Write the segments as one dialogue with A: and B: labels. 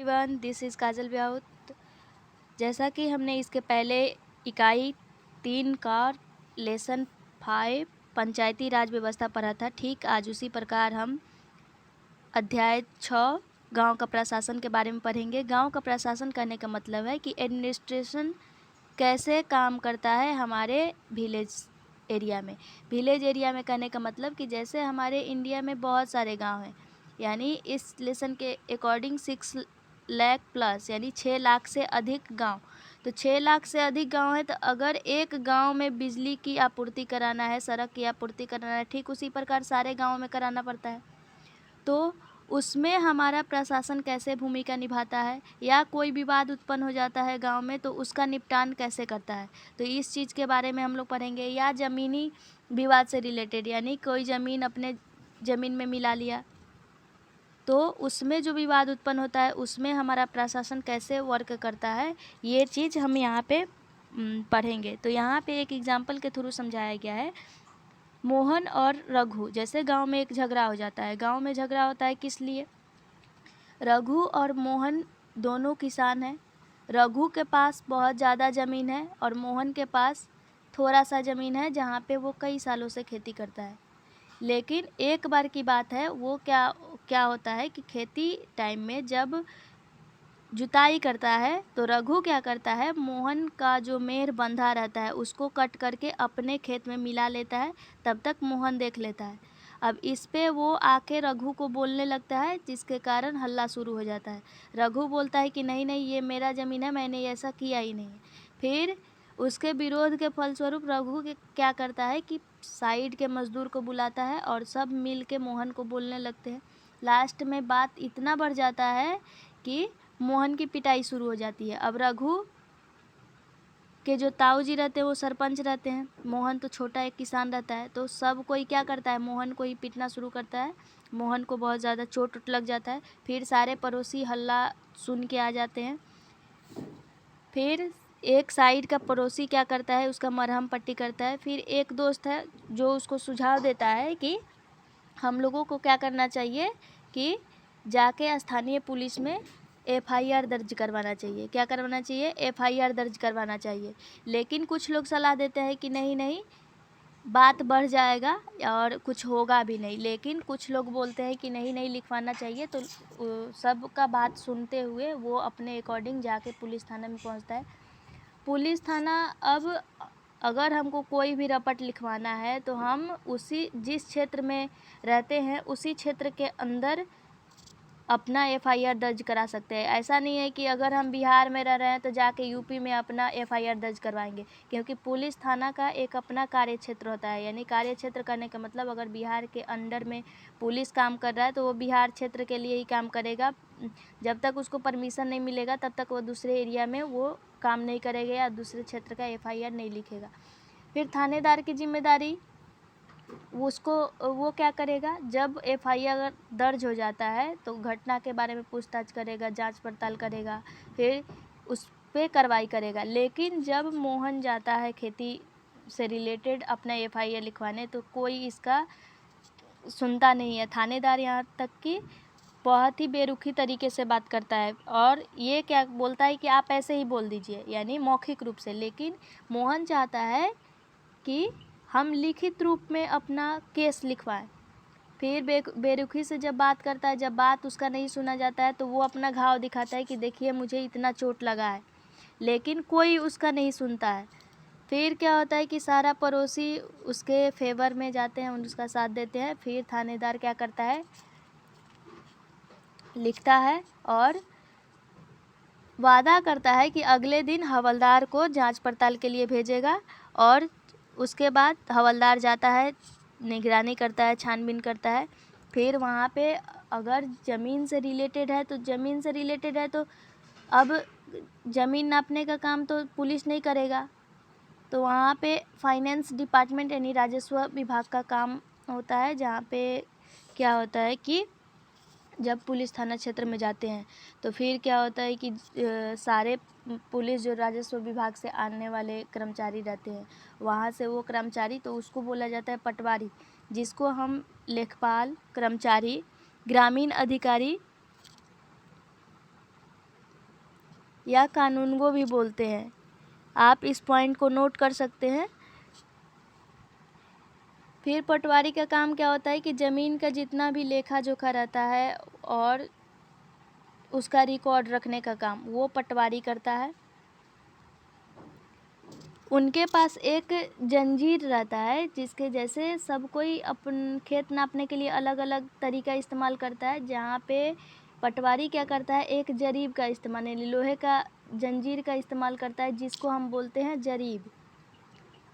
A: Everyone, this is काजल ब्याहुत। जैसा कि हमने इसके पहले इकाई 3 का लेसन 5 पंचायती राज व्यवस्था पढ़ा था, ठीक आज उसी प्रकार हम अध्याय 6 गांव का प्रशासन के बारे में पढ़ेंगे। गांव का प्रशासन करने का मतलब है कि एडमिनिस्ट्रेशन कैसे काम करता है हमारे विलेज एरिया में। विलेज एरिया में कहने का मतलब कि जैसे हमारे इंडिया में बहुत सारे गांव हैं, यानी इस लेसन के अकॉर्डिंग 6 लाख प्लस यानी 6 लाख से अधिक गांव। तो 6 लाख से अधिक गांव है, तो अगर एक गांव में बिजली की आपूर्ति कराना है, सड़क की आपूर्ति कराना है, ठीक उसी प्रकार सारे गाँव में कराना पड़ता है। तो उसमें हमारा प्रशासन कैसे भूमिका निभाता है, या कोई विवाद उत्पन्न हो जाता है गांव में तो उसका निपटान कैसे करता है, तो इस चीज़ के बारे में हम लोग पढ़ेंगे। या ज़मीनी विवाद से रिलेटेड, यानी कोई ज़मीन अपने ज़मीन में मिला लिया तो उसमें जो विवाद उत्पन्न होता है उसमें हमारा प्रशासन कैसे वर्क करता है, ये चीज़ हम यहाँ पे पढ़ेंगे। तो यहाँ पे एक एग्जाम्पल के थ्रू समझाया गया है। मोहन और रघु, जैसे गांव में एक झगड़ा हो जाता है। गांव में झगड़ा होता है किस लिए? रघु और मोहन दोनों किसान हैं। रघु के पास बहुत ज़्यादा ज़मीन है और मोहन के पास थोड़ा सा ज़मीन है जहाँ पे वो कई सालों से खेती करता है। लेकिन एक बार की बात है, वो क्या होता है कि खेती टाइम में जब जुताई करता है तो रघु क्या करता है, मोहन का जो मेड़ बंधा रहता है उसको कट करके अपने खेत में मिला लेता है। तब तक मोहन देख लेता है। अब इस पे वो आके रघु को बोलने लगता है, जिसके कारण हल्ला शुरू हो जाता है। रघु बोलता है कि नहीं नहीं, ये मेरा ज़मीन है, मैंने ऐसा किया ही नहीं। फिर उसके विरोध के फलस्वरूप रघु के क्या करता है कि साइड के मजदूर को बुलाता है और सब मिल के मोहन को बोलने लगते हैं। लास्ट में बात इतना बढ़ जाता है कि मोहन की पिटाई शुरू हो जाती है। अब रघु के जो ताऊ जी रहते हैं वो सरपंच रहते हैं, मोहन तो छोटा एक किसान रहता है। तो सब कोई क्या करता है, मोहन को ही पीटना शुरू करता है। मोहन को बहुत ज़्यादा चोट लग जाता है। फिर सारे पड़ोसी हल्ला सुन के आ जाते हैं। फिर एक साइड का पड़ोसी क्या करता है, उसका मरहम पट्टी करता है। फिर एक दोस्त है जो उसको सुझाव देता है कि हम लोगों को क्या करना चाहिए कि जाके स्थानीय पुलिस में FIR दर्ज करवाना चाहिए। क्या करवाना चाहिए? FIR दर्ज करवाना चाहिए। लेकिन कुछ लोग सलाह देते हैं कि नहीं नहीं, बात बढ़ जाएगा और कुछ होगा भी नहीं। लेकिन कुछ लोग बोलते हैं कि नहीं नहीं, लिखवाना चाहिए। तो सबका बात सुनते हुए वो अपने अकॉर्डिंग जाके पुलिस थाना में पहुंचता है। पुलिस थाना, अब अगर हमको कोई भी रपट लिखवाना है तो हम उसी जिस क्षेत्र में रहते हैं उसी क्षेत्र के अंदर अपना FIR दर्ज करा सकते हैं। ऐसा नहीं है कि अगर हम बिहार में रह रहे हैं तो जाके यूपी में अपना FIR दर्ज करवाएंगे, क्योंकि पुलिस थाना का एक अपना कार्य क्षेत्र होता है। यानी कार्य क्षेत्र करने का मतलब, अगर बिहार के अंडर में पुलिस काम कर रहा है तो वो बिहार क्षेत्र के लिए ही काम करेगा। जब तक उसको परमिशन नहीं मिलेगा तब तक वो दूसरे एरिया में वो काम नहीं करेगा या दूसरे क्षेत्र का FIR नहीं लिखेगा। फिर थानेदार की जिम्मेदारी, वो क्या करेगा, जब FIR दर्ज हो जाता है तो घटना के बारे में पूछताछ करेगा, जांच पड़ताल करेगा, फिर उस पर कार्रवाई करेगा। लेकिन जब मोहन जाता है खेती से रिलेटेड अपना FIR लिखवाने तो कोई इसका सुनता नहीं है। थानेदार यहाँ तक कि बहुत ही बेरुखी तरीके से बात करता है और ये क्या बोलता है कि आप ऐसे ही बोल दीजिए, यानी मौखिक रूप से। लेकिन मोहन चाहता है कि हम लिखित रूप में अपना केस लिखवाएं। फिर बेरुखी से जब बात करता है, जब बात उसका नहीं सुना जाता है तो वो अपना घाव दिखाता है कि देखिए मुझे इतना चोट लगा है। लेकिन कोई उसका नहीं सुनता है। फिर क्या होता है कि सारा पड़ोसी उसके फेवर में जाते हैं, उसका साथ देते हैं। फिर थानेदार क्या करता है, लिखता है और वादा करता है कि अगले दिन हवलदार को जांच पड़ताल के लिए भेजेगा। और उसके बाद हवलदार जाता है, निगरानी करता है, छानबीन करता है। फिर वहाँ पे अगर ज़मीन से रिलेटेड है तो अब ज़मीन नापने का काम तो पुलिस नहीं करेगा, तो वहाँ पे फाइनेंस डिपार्टमेंट यानी राजस्व विभाग का काम होता है। जहाँ पे क्या होता है कि जब पुलिस थाना क्षेत्र में जाते हैं तो फिर क्या होता है कि सारे पुलिस जो राजस्व विभाग से आने वाले कर्मचारी रहते हैं, वहाँ से वो कर्मचारी, तो उसको बोला जाता है पटवारी, जिसको हम लेखपाल, कर्मचारी, ग्रामीण अधिकारी या कानूनगो भी बोलते हैं। आप इस पॉइंट को नोट कर सकते हैं। फिर पटवारी का काम क्या होता है कि ज़मीन का जितना भी लेखा जोखा रहता है और उसका रिकॉर्ड रखने का काम वो पटवारी करता है। उनके पास एक जंजीर रहता है जिसके जैसे सब कोई अपन खेत नापने के लिए अलग अलग तरीका इस्तेमाल करता है, जहाँ पे पटवारी क्या करता है, एक जरीब का इस्तेमाल यानी लोहे का जंजीर का इस्तेमाल करता है, जिसको हम बोलते हैं जरीब।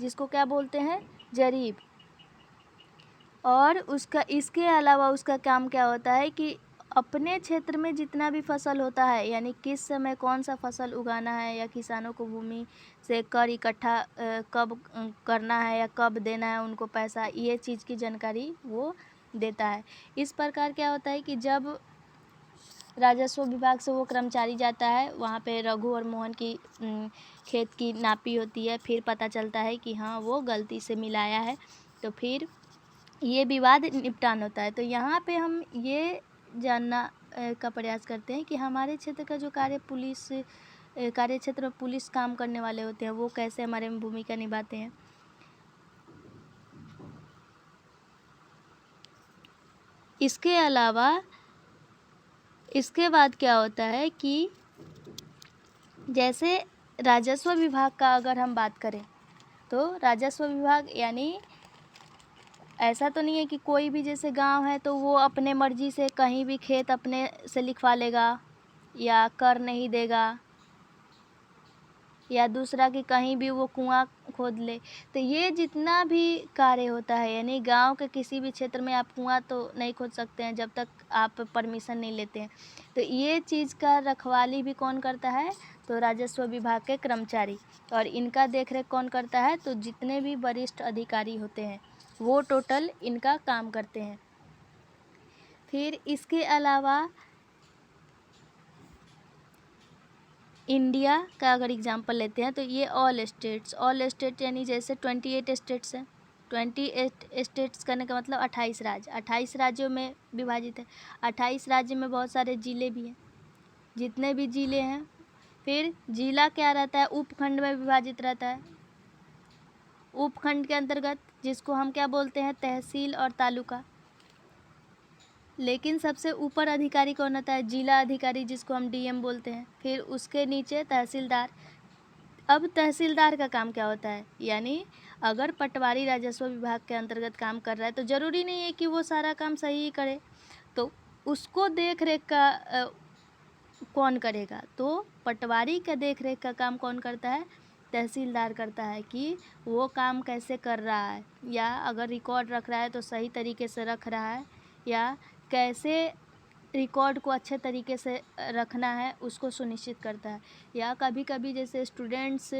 A: जिसको क्या बोलते हैं? जरीब। और उसका इसके अलावा उसका काम क्या होता है कि अपने क्षेत्र में जितना भी फसल होता है, यानी किस समय कौन सा फसल उगाना है या किसानों को भूमि से कर इकट्ठा कब करना है या कब देना है उनको पैसा, ये चीज़ की जानकारी वो देता है। इस प्रकार क्या होता है कि जब राजस्व विभाग से वो कर्मचारी जाता है, वहाँ पे रघु और मोहन की खेत की नापी होती है, फिर पता चलता है कि हाँ वो गलती से मिलाया है, तो फिर ये विवाद निपटान होता है। तो यहाँ पे हम ये जानना का प्रयास करते हैं कि हमारे क्षेत्र का जो कार्य क्षेत्र में पुलिस काम करने वाले होते हैं वो कैसे हमारे में भूमिका निभाते हैं। इसके अलावा इसके बाद क्या होता है कि जैसे राजस्व विभाग का अगर हम बात करें तो राजस्व विभाग यानी ऐसा तो नहीं है कि कोई भी जैसे गांव है तो वो अपने मर्जी से कहीं भी खेत अपने से लिखवा लेगा या कर नहीं देगा या दूसरा कि कहीं भी वो कुआं खोद ले। तो ये जितना भी कार्य होता है यानी गांव के किसी भी क्षेत्र में आप कुआं तो नहीं खोद सकते हैं जब तक आप परमिशन नहीं लेते हैं। तो ये चीज़ का रखवाली भी कौन करता है? तो राजस्व विभाग के कर्मचारी। और इनका देखरेख कौन करता है? तो जितने भी वरिष्ठ अधिकारी होते हैं वो टोटल इनका काम करते हैं। फिर इसके अलावा इंडिया का अगर एग्जांपल लेते हैं तो ये ऑल स्टेट यानी जैसे 28 स्टेट्स हैं। 28 स्टेट्स करने का मतलब 28 राज्य, 28 राज्यों में विभाजित है। 28 राज्य में बहुत सारे ज़िले भी हैं, जितने भी ज़िले हैं। फिर जिला क्या रहता है? उपखंड में विभाजित रहता है। उपखंड के अंतर्गत जिसको हम क्या बोलते हैं? तहसील और तालुका। लेकिन सबसे ऊपर अधिकारी कौन होता है? जिला अधिकारी, जिसको हम डीएम बोलते हैं। फिर उसके नीचे तहसीलदार। अब तहसीलदार का काम क्या होता है? यानी अगर पटवारी राजस्व विभाग के अंतर्गत काम कर रहा है तो ज़रूरी नहीं है कि वो सारा काम सही ही करे, तो उसको देख रेख का कौन करेगा? तो पटवारी का देख रेख का काम कौन करता है? तहसीलदार करता है कि वो काम कैसे कर रहा है, या अगर रिकॉर्ड रख रहा है तो सही तरीके से रख रहा है, या कैसे रिकॉर्ड को अच्छे तरीके से रखना है उसको सुनिश्चित करता है। या कभी कभी जैसे स्टूडेंट्स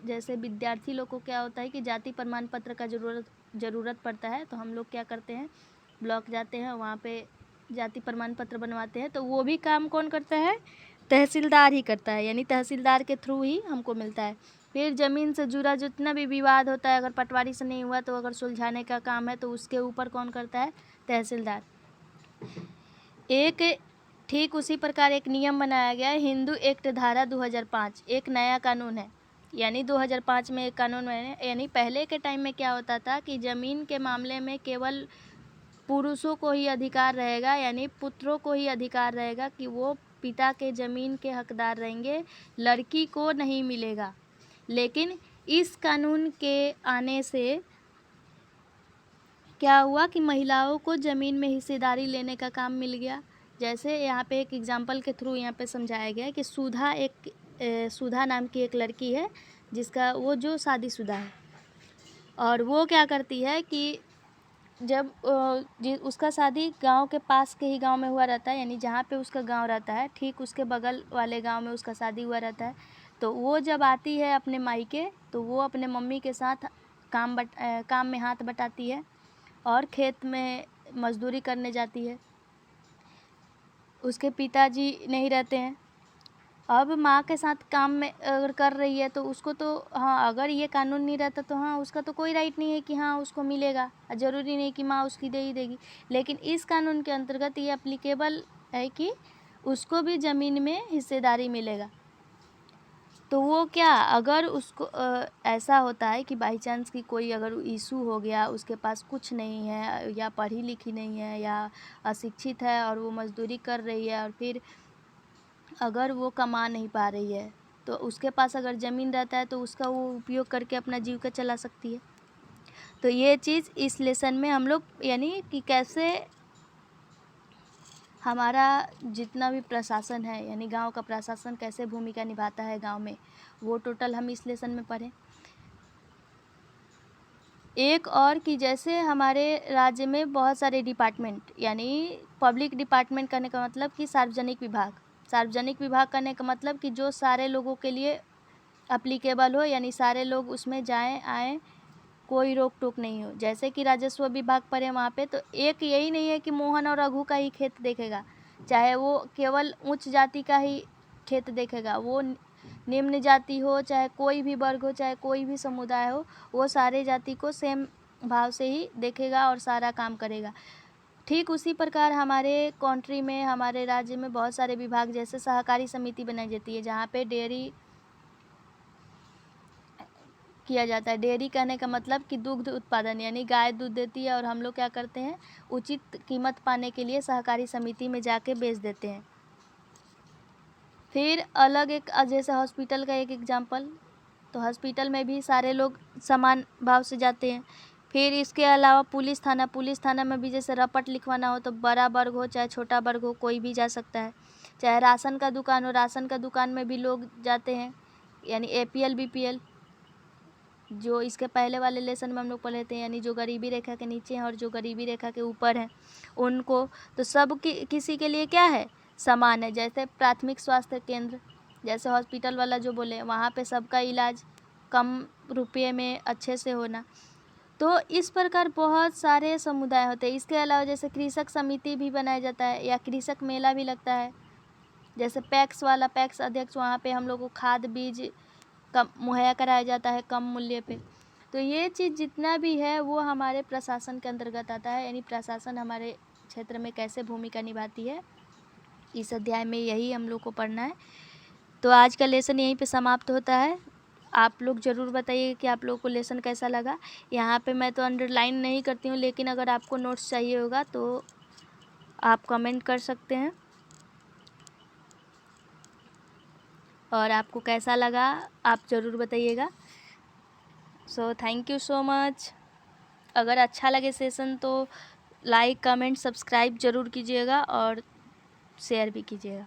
A: जैसे विद्यार्थी लोग को क्या होता है कि जाति प्रमाण पत्र का ज़रूरत पड़ता है, तो हम लोग क्या करते हैं, ब्लॉक जाते हैं, वहाँ पे जाति प्रमाण पत्र बनवाते हैं। तो वो भी काम कौन करता है? तहसीलदार ही करता है, यानी तहसीलदार के थ्रू ही हमको मिलता है। फिर ज़मीन से जुड़ा जितना भी विवाद होता है, अगर पटवारी से नहीं हुआ तो अगर सुलझाने का काम है तो उसके ऊपर कौन करता है? तहसीलदार। ठीक उसी प्रकार एक नियम बनाया गया है, हिंदू एक्ट धारा 2005, एक नया कानून है। यानी 2005 में एक कानून बने। यानी पहले के टाइम में क्या होता था कि ज़मीन के मामले में केवल पुरुषों को ही अधिकार रहेगा, यानी पुत्रों को ही अधिकार रहेगा कि वो पिता के ज़मीन के हकदार रहेंगे, लड़की को नहीं मिलेगा। लेकिन इस कानून के आने से क्या हुआ कि महिलाओं को ज़मीन में हिस्सेदारी लेने का काम मिल गया। जैसे यहाँ पे एक एग्जांपल के थ्रू यहाँ पे समझाया गया है कि सुधा नाम की एक लड़की है जिसका वो जो शादीशुदा है, और वो क्या करती है कि जब उसका शादी गांव के पास के ही गांव में हुआ रहता है, यानी जहाँ पे उसका गांव रहता है ठीक उसके बगल वाले गांव में उसका शादी हुआ रहता है। तो वो जब आती है अपने मायके तो वो अपने मम्मी के साथ काम में हाथ बटाती है और खेत में मजदूरी करने जाती है। उसके पिताजी नहीं रहते हैं। अब माँ के साथ काम में अगर कर रही है तो उसको तो हाँ, अगर ये कानून नहीं रहता तो हाँ उसका तो कोई राइट नहीं है कि हाँ उसको मिलेगा, ज़रूरी नहीं कि माँ उसकी दे ही देगी। लेकिन इस कानून के अंतर्गत ये एप्लीकेबल है कि उसको भी ज़मीन में हिस्सेदारी मिलेगा। तो वो क्या, अगर उसको ऐसा होता है कि बाई चांस कि कोई अगर इशू हो गया, उसके पास कुछ नहीं है या पढ़ी लिखी नहीं है या अशिक्षित है और वो मज़दूरी कर रही है, और फिर अगर वो कमा नहीं पा रही है, तो उसके पास अगर ज़मीन रहता है तो उसका वो उपयोग करके अपना जीविका चला सकती है। तो ये चीज़ इस लेसन में हम लोग यानी कि कैसे हमारा जितना भी प्रशासन है, यानी गांव का प्रशासन कैसे भूमिका निभाता है गांव में, वो टोटल हम इस लेसन में पढ़ें। एक और कि जैसे हमारे राज्य में बहुत सारे डिपार्टमेंट, यानी पब्लिक डिपार्टमेंट करने का मतलब कि सार्वजनिक विभाग, सार्वजनिक विभाग करने का मतलब कि जो सारे लोगों के लिए अप्लीकेबल हो, यानी सारे लोग उसमें जाएं आएँ, कोई रोक टोक नहीं हो। जैसे कि राजस्व विभाग पर है, वहाँ पे तो एक यही नहीं है कि मोहन और रघु का ही खेत देखेगा, चाहे वो केवल उच्च जाति का ही खेत देखेगा, वो निम्न जाति हो, चाहे कोई भी वर्ग हो, चाहे कोई भी समुदाय हो, वो सारे जाति को सेम भाव से ही देखेगा और सारा काम करेगा। ठीक उसी प्रकार हमारे कंट्री में, हमारे राज्य में बहुत सारे विभाग, जैसे सहकारी समिति बनाई जाती है जहाँ पे डेयरी किया जाता है। डेयरी कहने का मतलब कि दुग्ध उत्पादन, यानी गाय दूध देती है और हम लोग क्या करते हैं, उचित कीमत पाने के लिए सहकारी समिति में जाके बेच देते हैं। फिर अलग एक जैसे हॉस्पिटल का एक एग्जांपल, तो हॉस्पिटल में भी सारे लोग समान भाव से जाते हैं। फिर इसके अलावा पुलिस थाना में भी जैसे रपट लिखवाना हो तो बड़ा वर्ग हो चाहे छोटा वर्ग हो, कोई भी जा सकता है। चाहे राशन का दुकान हो, राशन का दुकान में भी लोग जाते हैं, यानी APL BPL, जो इसके पहले वाले लेसन में हम लोग पढ़े थे, यानी जो गरीबी रेखा के नीचे हैं और जो गरीबी रेखा के ऊपर हैं उनको, तो सब किसी के लिए क्या है, समान है। जैसे प्राथमिक स्वास्थ्य केंद्र, जैसे हॉस्पिटल वाला जो बोले, वहाँ पे सबका इलाज कम रुपये में अच्छे से होना। तो इस प्रकार बहुत सारे समुदाय होते हैं। इसके अलावा जैसे कृषक समिति भी बनाया जाता है या कृषक मेला भी लगता है। जैसे पैक्स अध्यक्ष, वहाँ पे हम लोग को खाद बीज कम मुहैया कराया जाता है कम मूल्य पे। तो ये चीज़ जितना भी है वो हमारे प्रशासन के अंतर्गत आता है, यानी प्रशासन हमारे क्षेत्र में कैसे भूमिका निभाती है, इस अध्याय में यही हम लोग को पढ़ना है। तो आज का लेसन यहीं पे समाप्त होता है। आप लोग ज़रूर बताइए कि आप लोगों को लेसन कैसा लगा। यहाँ पे मैं तो अंडरलाइन नहीं करती हूँ, लेकिन अगर आपको नोट्स चाहिए होगा तो आप कमेंट कर सकते हैं। और आपको कैसा लगा आप ज़रूर बताइएगा। So thank you so much. अगर अच्छा लगे सेशन तो लाइक कमेंट सब्सक्राइब ज़रूर कीजिएगा और शेयर भी कीजिएगा।